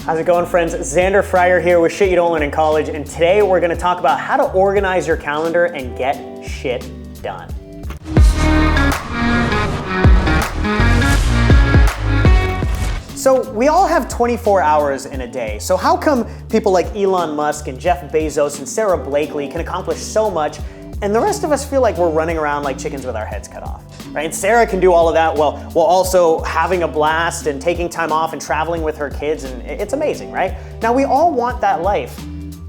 How's it going, friends? Zander Fryer here with Shit You Don't Learn in College, and today we're going to talk about how to organize your calendar and get shit done. So we all have 24 hours in a day. So how come people like Elon Musk and Jeff Bezos and Sarah Blakely can accomplish so much, and the rest of us feel like we're running around like chickens with our heads cut off? Right? And Sarah can do all of that while also having a blast and taking time off and traveling with her kids, and it's amazing, right? Now we all want that life,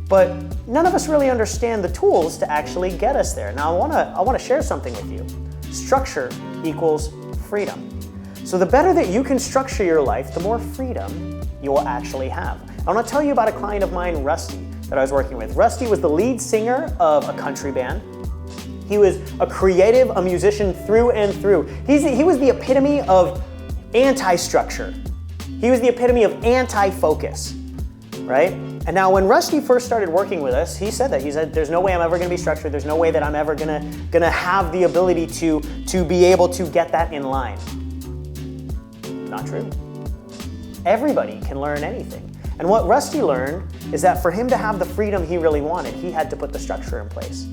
but none of us really understand the tools to actually get us there. Now I wanna share something with you. Structure equals freedom. So the better that you can structure your life, the more freedom you will actually have. I wanna tell you about a client of mine, Rusty, that I was working with. Rusty was the lead singer of a country band. He was a creative, a musician through and through. He was the epitome of anti-structure. He was the epitome of anti-focus, right? And now when Rusty first started working with us, he said, there's no way I'm ever gonna be structured. There's no way that I'm ever gonna have the ability to be able to get that in line. Not true. Everybody can learn anything. And what Rusty learned is that for him to have the freedom he really wanted, he had to put the structure in place.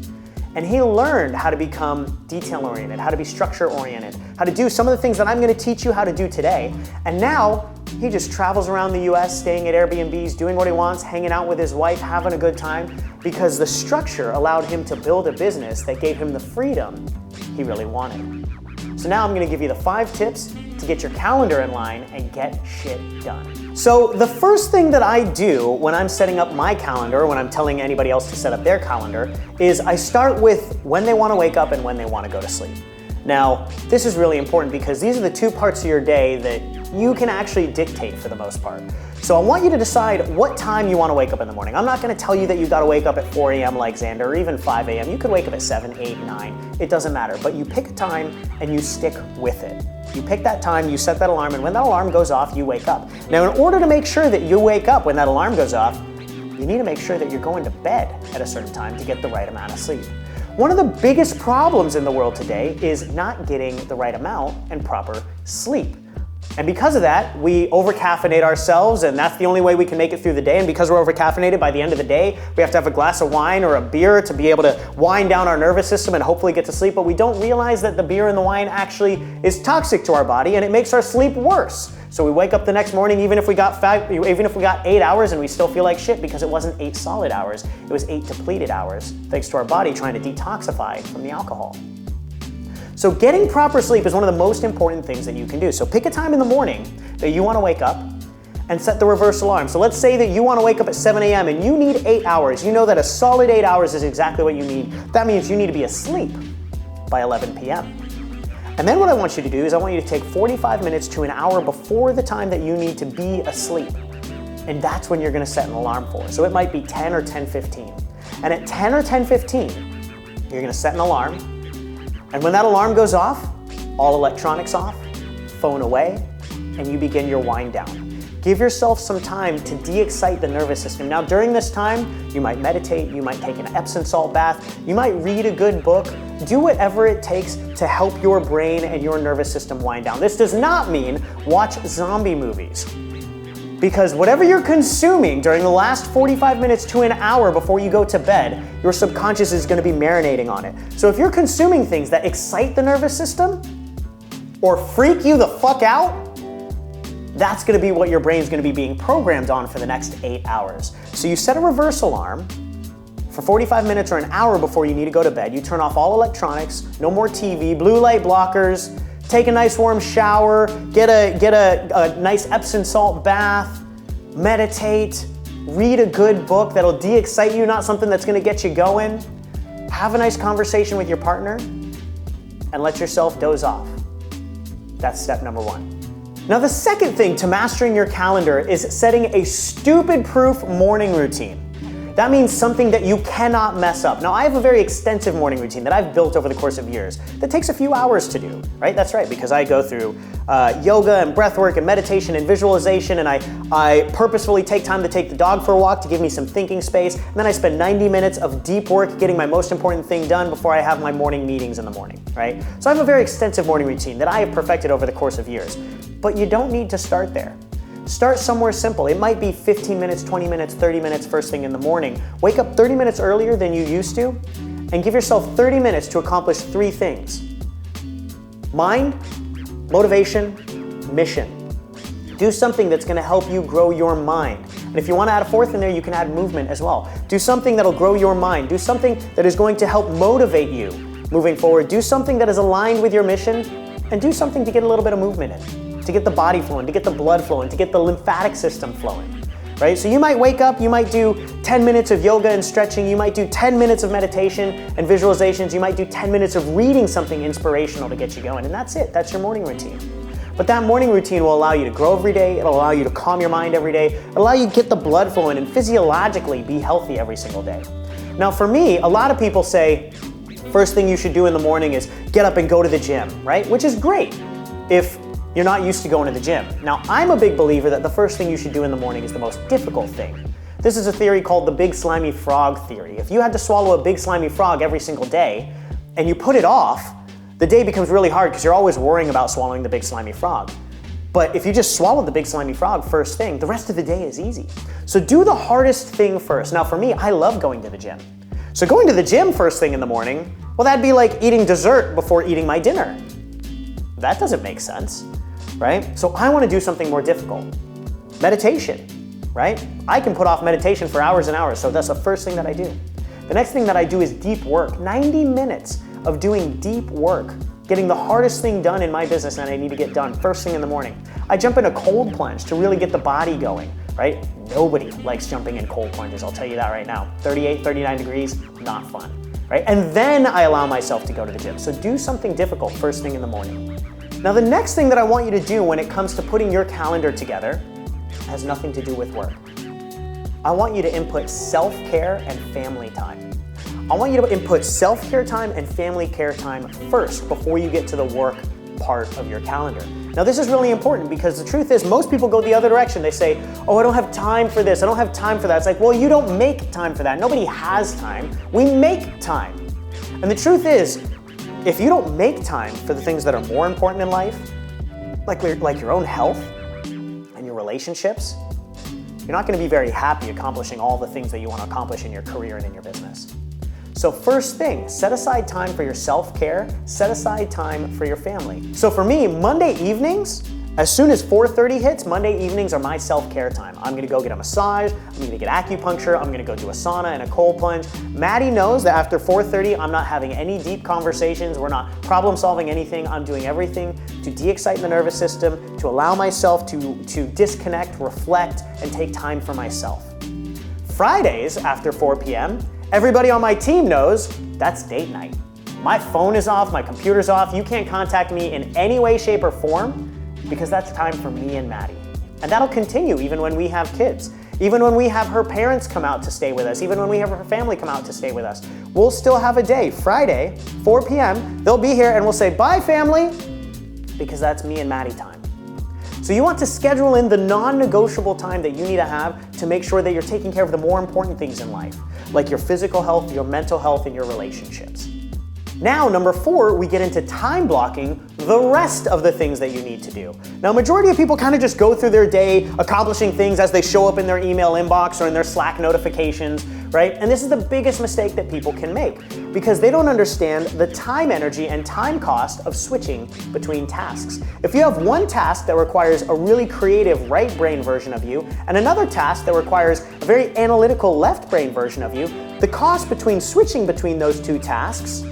And he learned how to become detail-oriented, how to be structure-oriented, how to do some of the things that I'm gonna teach you how to do today. And now, he just travels around the US, staying at Airbnbs, doing what he wants, hanging out with his wife, having a good time, because the structure allowed him to build a business that gave him the freedom he really wanted. So now I'm gonna give you the 5 tips to get your calendar in line and get shit done. So the first thing that I do when I'm setting up my calendar, when I'm telling anybody else to set up their calendar, is I start with when they want to wake up and when they want to go to sleep. Now, this is really important because these are the 2 parts of your day that you can actually dictate for the most part. So I want you to decide what time you want to wake up in the morning. I'm not going to tell you that you got to wake up at 4 a.m. like Xander, or even 5 a.m. You could wake up at 7, 8, 9. It doesn't matter. But you pick a time and you stick with it. You pick that time, you set that alarm, and when that alarm goes off, you wake up. Now, in order to make sure that you wake up when that alarm goes off, you need to make sure that you're going to bed at a certain time to get the right amount of sleep. One of the biggest problems in the world today is not getting the right amount and proper sleep. And because of that, we over-caffeinate ourselves, and that's the only way we can make it through the day. And because we're over-caffeinated, by the end of the day, we have to have a glass of wine or a beer to be able to wind down our nervous system and hopefully get to sleep. But we don't realize that the beer and the wine actually is toxic to our body, and it makes our sleep worse. So we wake up the next morning, even if we got 8 hours, and we still feel like shit because it wasn't 8 solid hours. It was 8 depleted hours, thanks to our body trying to detoxify from the alcohol. So getting proper sleep is one of the most important things that you can do. So pick a time in the morning that you want to wake up and set the reverse alarm. So let's say that you want to wake up at 7 a.m. and you need 8 hours. You know that a solid 8 hours is exactly what you need. That means you need to be asleep by 11 p.m. And then what I want you to do is I want you to take 45 minutes to an hour before the time that you need to be asleep. And that's when you're going to set an alarm for. So it might be 10 or 10:15. And at 10 or 10:15, you're going to set an alarm. And when that alarm goes off, all electronics off, phone away, and you begin your wind down. Give yourself some time to de-excite the nervous system. Now during this time, you might meditate, you might take an Epsom salt bath, you might read a good book, do whatever it takes to help your brain and your nervous system wind down. This does not mean watch zombie movies. Because whatever you're consuming during the last 45 minutes to an hour before you go to bed, your subconscious is going to be marinating on it. So if you're consuming things that excite the nervous system or freak you the fuck out, that's going to be what your brain's going to be being programmed on for the next 8 hours. So you set a reverse alarm for 45 minutes or an hour before you need to go to bed. You turn off all electronics, no more TV, blue light blockers, take a nice warm shower, get a nice Epsom salt bath, meditate, read a good book that'll de-excite you, not something that's gonna get you going. Have a nice conversation with your partner and let yourself doze off. That's step number 1. Now the second thing to mastering your calendar is setting a stupid-proof morning routine. That means something that you cannot mess up. Now, I have a very extensive morning routine that I've built over the course of years that takes a few hours to do, right? That's right, because I go through yoga and breath work and meditation and visualization, and I purposefully take time to take the dog for a walk to give me some thinking space, and then I spend 90 minutes of deep work getting my most important thing done before I have my morning meetings in the morning, right? So I have a very extensive morning routine that I have perfected over the course of years, but you don't need to start there. Start somewhere simple. It might be 15 minutes, 20 minutes, 30 minutes first thing in the morning. Wake up 30 minutes earlier than you used to, and give yourself 30 minutes to accomplish 3 things. Mind, motivation, mission. Do something that's gonna help you grow your mind. And if you wanna add a 4th in there, you can add movement as well. Do something that'll grow your mind. Do something that is going to help motivate you moving forward. Do something that is aligned with your mission, and do something to get a little bit of movement in, to get the body flowing, to get the blood flowing, to get the lymphatic system flowing, right? So you might wake up, you might do 10 minutes of yoga and stretching, you might do 10 minutes of meditation and visualizations, you might do 10 minutes of reading something inspirational to get you going, and that's it, that's your morning routine. But that morning routine will allow you to grow every day, it'll allow you to calm your mind every day, it'll allow you to get the blood flowing and physiologically be healthy every single day. Now for me, a lot of people say, first thing you should do in the morning is get up and go to the gym, right? Which is great if you're not used to going to the gym. Now, I'm a big believer that the first thing you should do in the morning is the most difficult thing. This is a theory called the big slimy frog theory. If you had to swallow a big slimy frog every single day and you put it off, the day becomes really hard because you're always worrying about swallowing the big slimy frog. But if you just swallow the big slimy frog first thing, the rest of the day is easy. So do the hardest thing first. Now for me, I love going to the gym. So going to the gym first thing in the morning, well, that'd be like eating dessert before eating my dinner. That doesn't make sense, right? So I want to do something more difficult. Meditation, right? I can put off meditation for hours and hours, so that's the first thing that I do. The next thing that I do is deep work. 90 minutes of doing deep work, getting the hardest thing done in my business that I need to get done first thing in the morning. I jump in a cold plunge to really get the body going, right? Nobody likes jumping in cold plunges, I'll tell you that right now. 38, 39 degrees, not fun, right? And then I allow myself to go to the gym. So do something difficult first thing in the morning. Now the next thing that I want you to do when it comes to putting your calendar together has nothing to do with work. I want you to input self-care and family time. I want you to input self-care time and family care time first before you get to the work part of your calendar. Now this is really important because the truth is most people go the other direction. They say, oh, I don't have time for this, I don't have time for that. It's like, well, you don't make time for that. Nobody has time. We make time. And the truth is, if you don't make time for the things that are more important in life, like your own health and your relationships, you're not going to be very happy accomplishing all the things that you want to accomplish in your career and in your business. So first thing, set aside time for your self-care, set aside time for your family. So for me, Monday evenings, as soon as 4:30 hits, Monday evenings are my self-care time. I'm gonna go get a massage, I'm gonna get acupuncture, I'm gonna go do a sauna and a cold plunge. Maddie knows that after 4:30, I'm not having any deep conversations, we're not problem solving anything, I'm doing everything to de-excite the nervous system, to allow myself to disconnect, reflect, and take time for myself. Fridays after 4 p.m., everybody on my team knows that's date night. My phone is off, my computer's off, you can't contact me in any way, shape, or form because that's time for me and Maddie. And that'll continue even when we have kids, even when we have her parents come out to stay with us, even when we have her family come out to stay with us. We'll still have a day, Friday, 4 p.m., they'll be here and we'll say, bye family, because that's me and Maddie time. So you want to schedule in the non-negotiable time that you need to have to make sure that you're taking care of the more important things in life, like your physical health, your mental health, and your relationships. Now, number 4, we get into time blocking the rest of the things that you need to do. Now, majority of people kind of just go through their day accomplishing things as they show up in their email inbox or in their Slack notifications, right? And this is the biggest mistake that people can make because they don't understand the time, energy, and time cost of switching between tasks. If you have one task that requires a really creative right brain version of you and another task that requires a very analytical left brain version of you, the cost between switching between those two tasks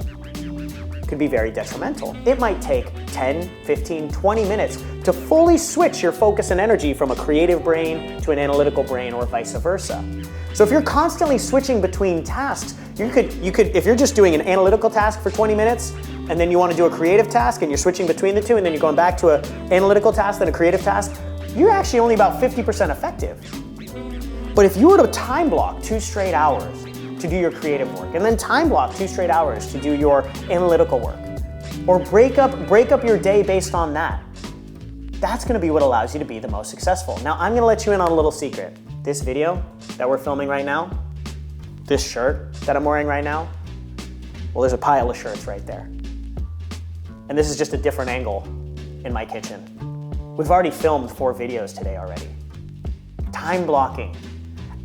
could be very detrimental. It might take 10, 15, 20 minutes to fully switch your focus and energy from a creative brain to an analytical brain or vice versa. So if you're constantly switching between tasks, you could, if you're just doing an analytical task for 20 minutes and then you want to do a creative task and you're switching between the two and then you're going back to an analytical task then a creative task, you're actually only about 50% effective. But if you were to time block 2 straight hours to do your creative work, and then time block 2 straight hours to do your analytical work, or break up your day based on that, that's gonna be what allows you to be the most successful. Now, I'm gonna let you in on a little secret. This video that we're filming right now, this shirt that I'm wearing right now, well, there's a pile of shirts right there. And this is just a different angle in my kitchen. We've already filmed 4 videos today already. time blocking.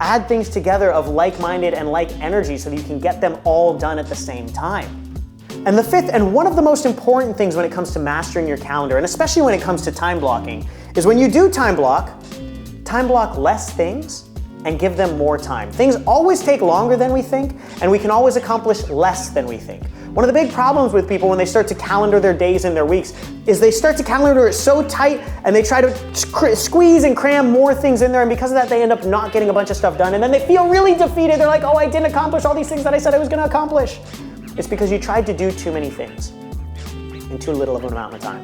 Add things together of like-minded and like energy so that you can get them all done at the same time. And the fifth, and one of the most important things when it comes to mastering your calendar, and especially when it comes to time blocking, is when you do time block less things and give them more time. Things always take longer than we think, and we can always accomplish less than we think. One of the big problems with people when they start to calendar their days and their weeks is they start to calendar it so tight and they try to squeeze and cram more things in there, and because of that they end up not getting a bunch of stuff done, and then they feel really defeated. They're like, oh, I didn't accomplish all these things that I said I was gonna accomplish. It's because you tried to do too many things in too little of an amount of time.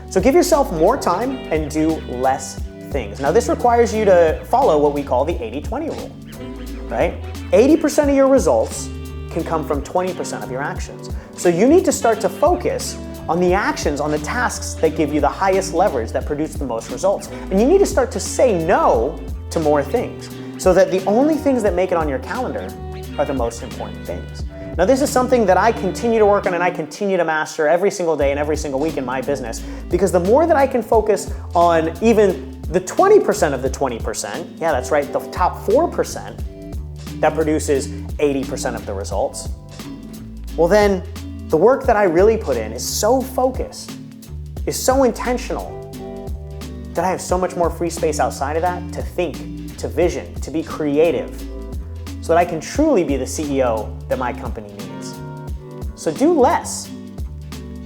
So give yourself more time and do less things. Now this requires you to follow what we call the 80-20 rule, right? 80% of your results can come from 20% of your actions. So you need to start to focus on the actions, on the tasks that give you the highest leverage, that produce the most results. And you need to start to say no to more things so that the only things that make it on your calendar are the most important things. Now this is something that I continue to work on and I continue to master every single day and every single week in my business, because the more that I can focus on even the 20% of the 20%, yeah, that's right, the top 4% that produces 80% of the results, well then the work that I really put in is so focused, is so intentional, that I have so much more free space outside of that to think, to vision, to be creative, so that I can truly be the CEO that my company needs. So do less,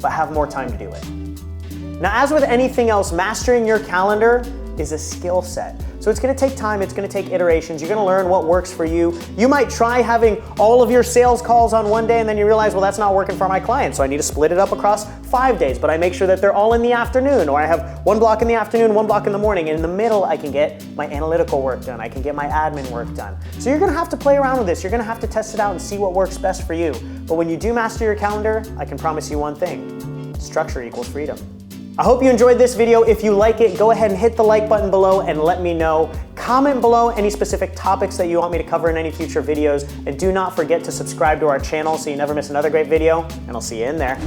but have more time to do it. Now, as with anything else, mastering your calendar is a skill set. So it's gonna take time, it's gonna take iterations, you're gonna learn what works for you. You might try having all of your sales calls on one day and then you realize, well, that's not working for my clients, so I need to split it up across 5 days, but I make sure that they're all in the afternoon, or I have one block in the afternoon, one block in the morning, and in the middle I can get my analytical work done, I can get my admin work done. So you're gonna have to play around with this, you're gonna have to test it out and see what works best for you. But when you do master your calendar, I can promise you one thing: structure equals freedom. I hope you enjoyed this video. If you like it, go ahead and hit the like button below and let me know. Comment below any specific topics that you want me to cover in any future videos. And do not forget to subscribe to our channel so you never miss another great video, and I'll see you in there.